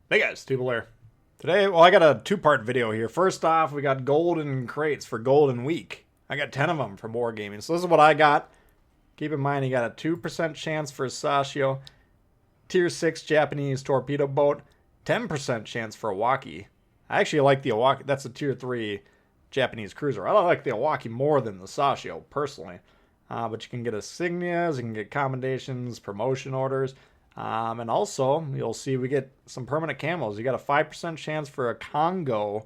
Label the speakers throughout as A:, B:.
A: Hey guys, Tbull here. Today, well, I got a two-part video here. First off, we got golden crates for Golden Week. I got 10 of them for Wargaming. So this is what I got. Keep in mind, you got a 2% chance for a Sashio, Tier 6 Japanese torpedo boat, 10% chance for a Iwaki. I actually like the Iwaki. That's a Tier 3 Japanese cruiser. I like the Iwaki more than the Sashio, personally. But you can get insignias, you can get commendations, promotion orders. And also, you'll see we get some permanent camos. You got a 5% chance for a Kongo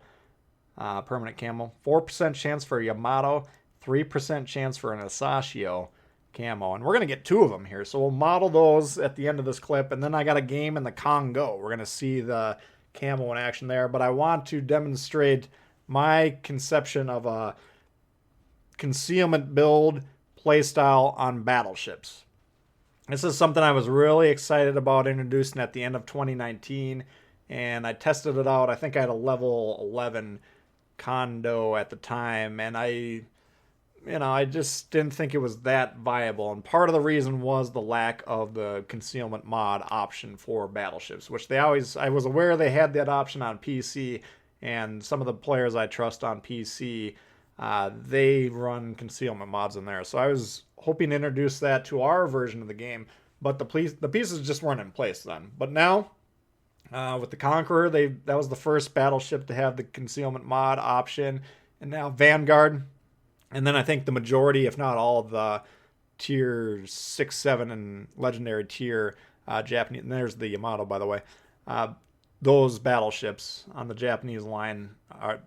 A: permanent camo, 4% chance for a Yamato, 3% chance for an Asashio camo. And we're going to get two of them here. So we'll model those at the end of this clip. And then I got a game in the Kongo. We're going to see the camo in action there. But I want to demonstrate my conception of a concealment build playstyle on battleships. This is something I was really excited about introducing at the end of 2019, and I tested it out. I think I had a level 11 Kondo at the time, and I just didn't think it was that viable. And part of the reason was the lack of the concealment mod option for battleships, which I was aware they had that option on PC, and some of the players I trust on PC, they run concealment mods in there. So I was hoping to introduce that to our version of the game, but the pieces just weren't in place then. But now, with the Conqueror, that was the first battleship to have the concealment mod option, and now Vanguard, and then I think the majority, if not all, of the tier 6, 7, and legendary tier Japanese. And there's the Yamato, by the way. Those battleships on the Japanese line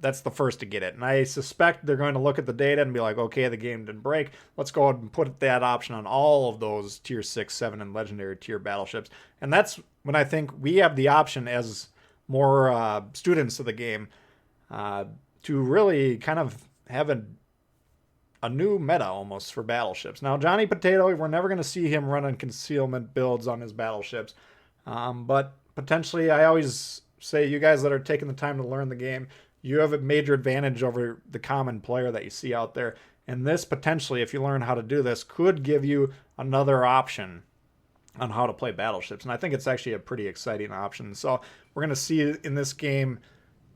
A: that's the first to get it. And I suspect they're going to look at the data and be like, okay, the game didn't break. Let's go ahead and put that option on all of those tier 6, 7, and legendary tier battleships. And that's when I think we have the option as more students of the game to really kind of have a new meta almost for battleships. Now, Johnny Potato, we're never going to see him running concealment builds on his battleships. But potentially, I always say, you guys that are taking the time to learn the game, you have a major advantage over the common player that you see out there. And this potentially, if you learn how to do this, could give you another option on how to play battleships. And I think it's actually a pretty exciting option. So we're going to see in this game,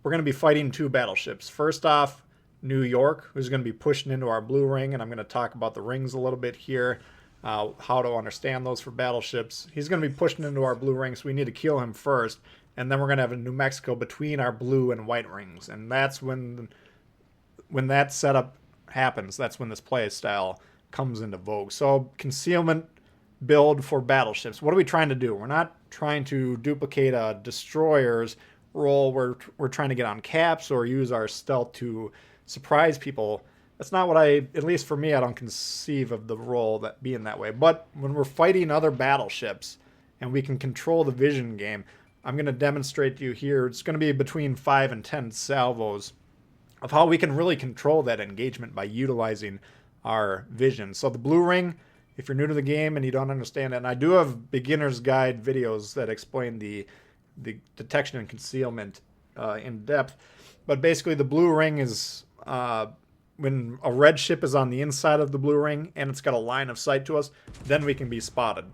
A: we're going to be fighting two battleships. First off, New York, who's going to be pushing into our blue ring. And I'm going to talk about the rings a little bit here. How to understand those for battleships. He's going to be pushing into our blue ring, so we need to kill him first. And then we're going to have a New Mexico between our blue and white rings. And that's when that setup happens. That's when this play style comes into vogue. So concealment build for battleships. What are we trying to do? We're not trying to duplicate a destroyer's role. We're trying to get on caps or use our stealth to surprise people. That's not what at least for me, I don't conceive of the role that being that way. But when we're fighting other battleships and we can control the vision game, I'm going to demonstrate to you here. It's going to be between 5 and 10 salvos of how we can really control that engagement by utilizing our vision. So the blue ring, if you're new to the game and you don't understand it, and I do have beginner's guide videos that explain the detection and concealment in depth. But basically the blue ring is when a red ship is on the inside of the blue ring and it's got a line of sight to us, then we can be spotted.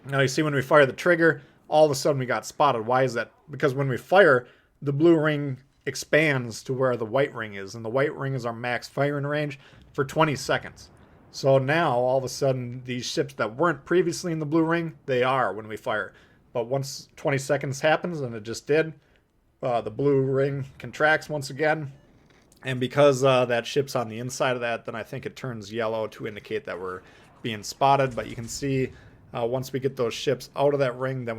A: Now you see when we fire the trigger, all of a sudden we got spotted. Why is that? Because when we fire, the blue ring expands to where the white ring is, and the white ring is our max firing range for 20 seconds. So now all of a sudden these ships that weren't previously in the blue ring, they are when we fire. But once 20 seconds happens, and it just did, the blue ring contracts once again. And because that ship's on the inside of that, then I think it turns yellow to indicate that we're being spotted. But you can see once we get those ships out of that ring, then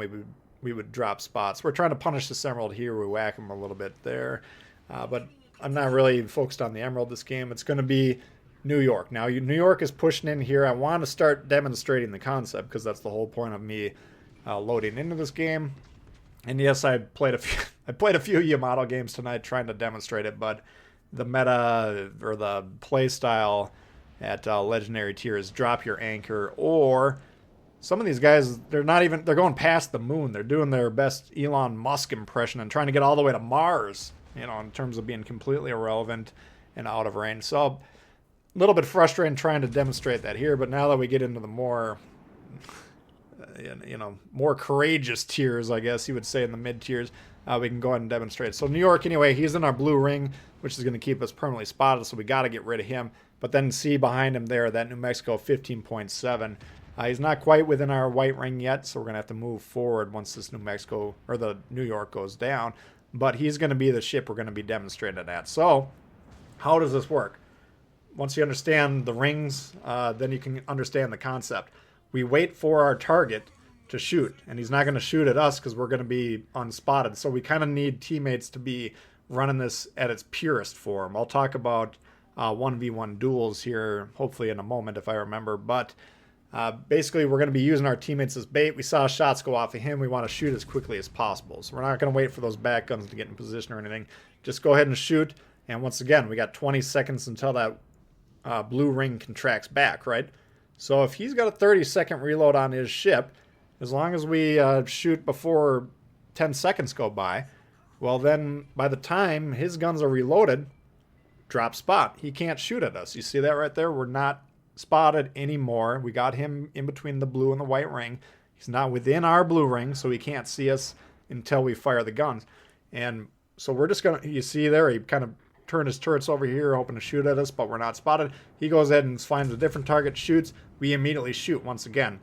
A: we would drop spots. We're trying to punish this emerald here. We whack them a little bit there. But I'm not really focused on the emerald this game. It's going to be New York. Now, New York is pushing in here. I want to start demonstrating the concept because that's the whole point of me loading into this game. And yes, I played a few Yamato games tonight trying to demonstrate it, but the meta or the play style at legendary tier is drop your anchor, or some of these guys, they're going past the moon. They're doing their best Elon Musk impression and trying to get all the way to Mars, in terms of being completely irrelevant and out of range. So a little bit frustrating trying to demonstrate that here, but now that we get into the more you know, more courageous tiers, I guess you would say, in the mid tiers, we can go ahead and demonstrate. So New York, anyway, he's in our blue ring, which is going to keep us permanently spotted, so we got to get rid of him. But then see behind him there, that New Mexico 15.7. He's not quite within our white ring yet, so we're going to have to move forward once this New Mexico, or the New York, goes down. But he's going to be the ship we're going to be demonstrated at. So how does this work? Once you understand the rings, then you can understand the concept. We wait for our target to shoot, and he's not going to shoot at us because we're going to be unspotted. So we kind of need teammates to be running this at its purest form. I'll talk about 1v1 duels here, hopefully in a moment if I remember. But basically, we're going to be using our teammates as bait. We saw shots go off of him. We want to shoot as quickly as possible. So we're not going to wait for those back guns to get in position or anything. Just go ahead and shoot. And once again, we got 20 seconds until that blue ring contracts back, right? So if he's got a 30-second reload on his ship, as long as we shoot before 10 seconds go by, well then by the time his guns are reloaded, drop spot. He can't shoot at us. You see that right there? We're not spotted anymore. We got him in between the blue and the white ring. He's not within our blue ring, so he can't see us until we fire the guns. And so we're just going to, you see there, he kind of turned his turrets over here, hoping to shoot at us, but we're not spotted. He goes ahead and finds a different target, shoots. We immediately shoot once again.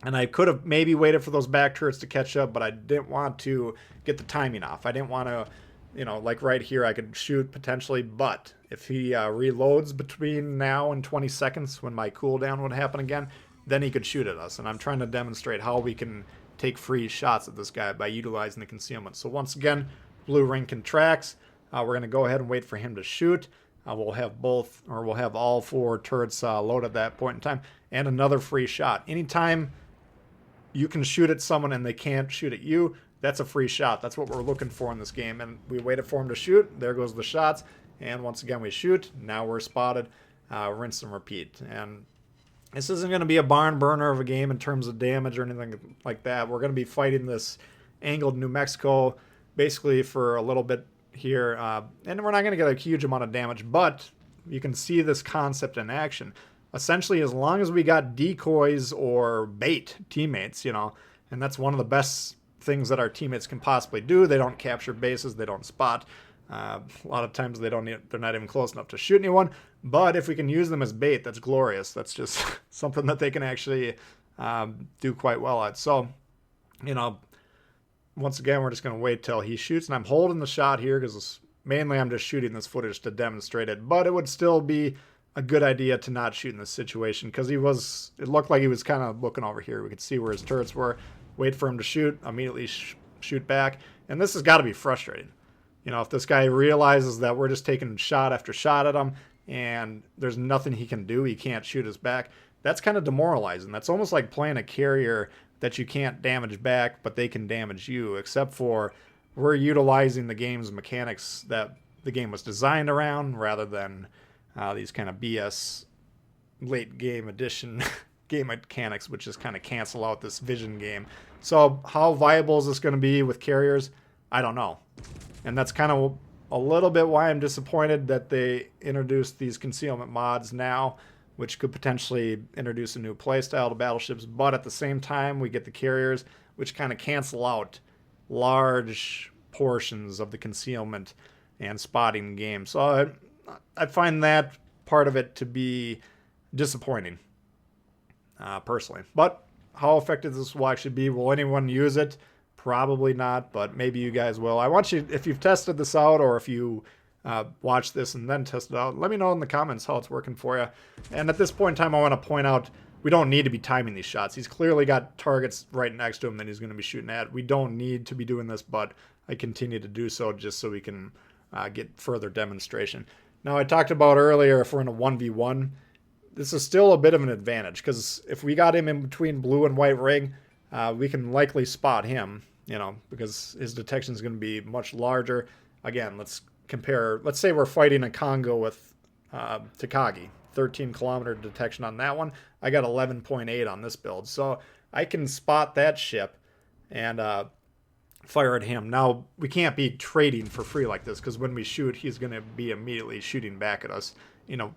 A: And I could have maybe waited for those back turrets to catch up, but I didn't want to get the timing off. I didn't want to, you know, like right here, I could shoot potentially, but if he reloads between now and 20 seconds when my cooldown would happen again, then he could shoot at us. And I'm trying to demonstrate how we can take free shots at this guy by utilizing the concealment. So once again, blue ring contracts. We're going to go ahead and wait for him to shoot. We'll have both, or we'll have all 4 turrets loaded at that point in time, and another free shot. Anytime you can shoot at someone and they can't shoot at you, that's a free shot. That's what we're looking for in this game. And we waited for him to shoot. There goes the shots. And once again, we shoot. Now we're spotted. Rinse and repeat. And this isn't going to be a barn burner of a game in terms of damage or anything like that. We're going to be fighting this angled New Mexico basically for a little bit here. And we're not going to get a huge amount of damage, but you can see this concept in action. Essentially, as long as we got decoys or bait teammates, you know, and that's one of the best things that our teammates can possibly do. They don't capture bases, they don't spot. A lot of times they're not even close enough to shoot anyone. But if we can use them as bait, that's glorious. That's just something that they can actually do quite well at. So, you know, once again, we're just going to wait till he shoots. And I'm holding the shot here because mainly I'm just shooting this footage to demonstrate it. But it would still be a good idea to not shoot in this situation because it looked like he was kind of looking over here. We could see where his turrets were. Wait for him to shoot, immediately shoot back. And this has got to be frustrating. You know, if this guy realizes that we're just taking shot after shot at him and there's nothing he can do, he can't shoot us back, that's kind of demoralizing. That's almost like playing a carrier that you can't damage back, but they can damage you, except for we're utilizing the game's mechanics that the game was designed around rather than these kind of BS late game edition game mechanics, which just kind of cancel out this vision game. So how viable is this going to be with carriers? I don't know. And that's kind of a little bit why I'm disappointed that they introduced these concealment mods now, which could potentially introduce a new playstyle to battleships. But at the same time, we get the carriers, which kind of cancel out large portions of the concealment and spotting game. So I find that part of it to be disappointing, personally. But how effective this will actually be, will anyone use it? Probably not, but maybe you guys will. I want you, if you've tested this out or if you watch this and then test it out, let me know in the comments how it's working for you. And at this point in time, I want to point out, we don't need to be timing these shots. He's clearly got targets right next to him that he's going to be shooting at. We don't need to be doing this, but I continue to do so just so we can get further demonstration. Now, I talked about earlier, if we're in a 1v1, this is still a bit of an advantage, because if we got him in between blue and white ring, we can likely spot him, you know, because his detection is going to be much larger. Again, let's compare. Let's say we're fighting a Kongo with Takagi. 13-kilometer detection on that one. I got 11.8 on this build. So I can spot that ship and fire at him. Now, we can't be trading for free like this, because when we shoot, he's going to be immediately shooting back at us.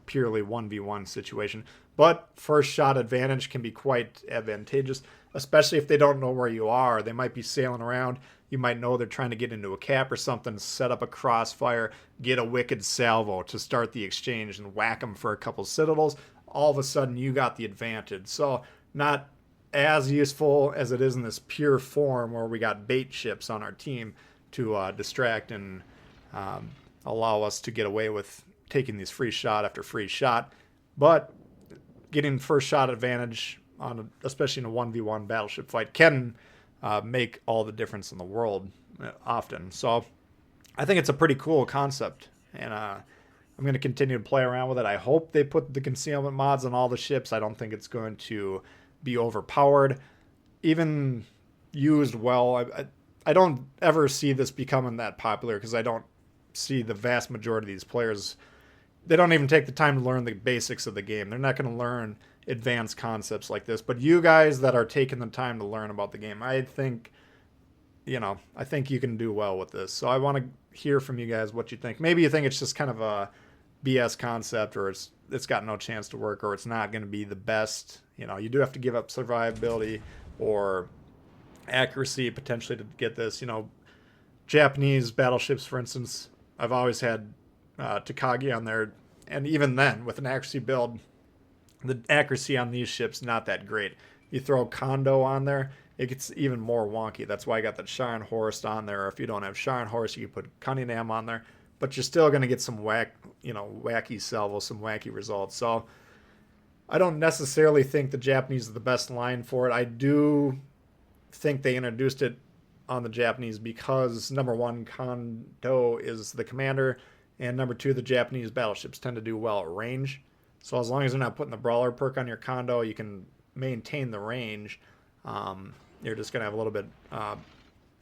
A: purely 1v1 situation. But first shot advantage can be quite advantageous, especially if they don't know where you are. They might be sailing around. You might know they're trying to get into a cap or something, set up a crossfire, get a wicked salvo to start the exchange and whack them for a couple citadels. All of a sudden, you got the advantage. So not as useful as it is in this pure form where we got bait ships on our team to distract and allow us to get away with taking these free shot after free shot. But getting first shot advantage on especially in a 1v1 battleship fight can make all the difference in the world often. So I think it's a pretty cool concept, and I'm going to continue to play around with it. I hope they put the concealment mods on all the ships. I don't think it's going to be overpowered. Even used well, I don't ever see this becoming that popular because I don't see the vast majority of these players, they don't even take the time to learn the basics of the game. They're not going to learn advanced concepts like this. But you guys that are taking the time to learn about the game, I think you can do well with this. So I want to hear from you guys what you think. Maybe you think it's just kind of a BS concept, or it's got no chance to work, or it's not going to be the best. You do have to give up survivability or accuracy potentially to get this. Japanese battleships, for instance, I've always had Takagi on there, and even then, with an accuracy build, the accuracy on these ships not that great. You throw Kondo on there, it gets even more wonky. That's why I got that Scharnhorst on there. Or if you don't have Scharnhorst, you can put Cunningham on there, but you're still going to get some wacky salvo, some wacky results. So I don't necessarily think the Japanese are the best line for it. I do think they introduced it on the Japanese because, number one, Kondo is the commander, and number two, the Japanese battleships tend to do well at range. So as long as they're not putting the brawler perk on your Kondo, you can maintain the range. You're just going to have a little bit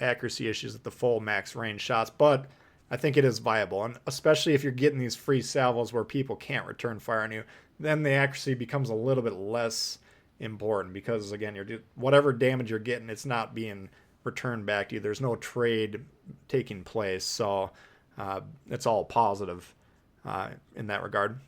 A: accuracy issues at the full max range shots, but I think it is viable. And especially if you're getting these free salvos where people can't return fire on you, then the accuracy becomes a little bit less important because, again, whatever damage you're getting, it's not being returned back to you. There's no trade taking place, so it's all positive in that regard.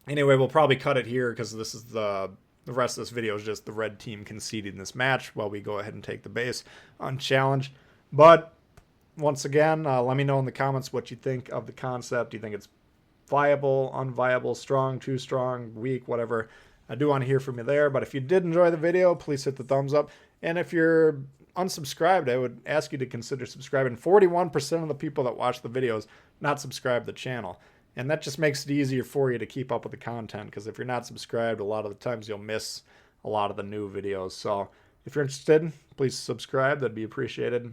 A: Anyway, we'll probably cut it here because this is the rest of this video is just the red team conceding this match while we go ahead and take the base on challenge. But once again, let me know in the comments what you think of the concept. Do you think it's viable, unviable, strong, too strong, weak, whatever? I do want to hear from you there. But if you did enjoy the video, please hit the thumbs up. And if you're unsubscribed, I would ask you to consider subscribing. 41% of the people that watch the videos not subscribe to the channel. And that just makes it easier for you to keep up with the content, because if you're not subscribed, a lot of the times you'll miss a lot of the new videos. So if you're interested, please subscribe. That'd be appreciated.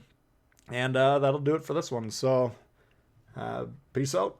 A: And that'll do it for this one. So peace out.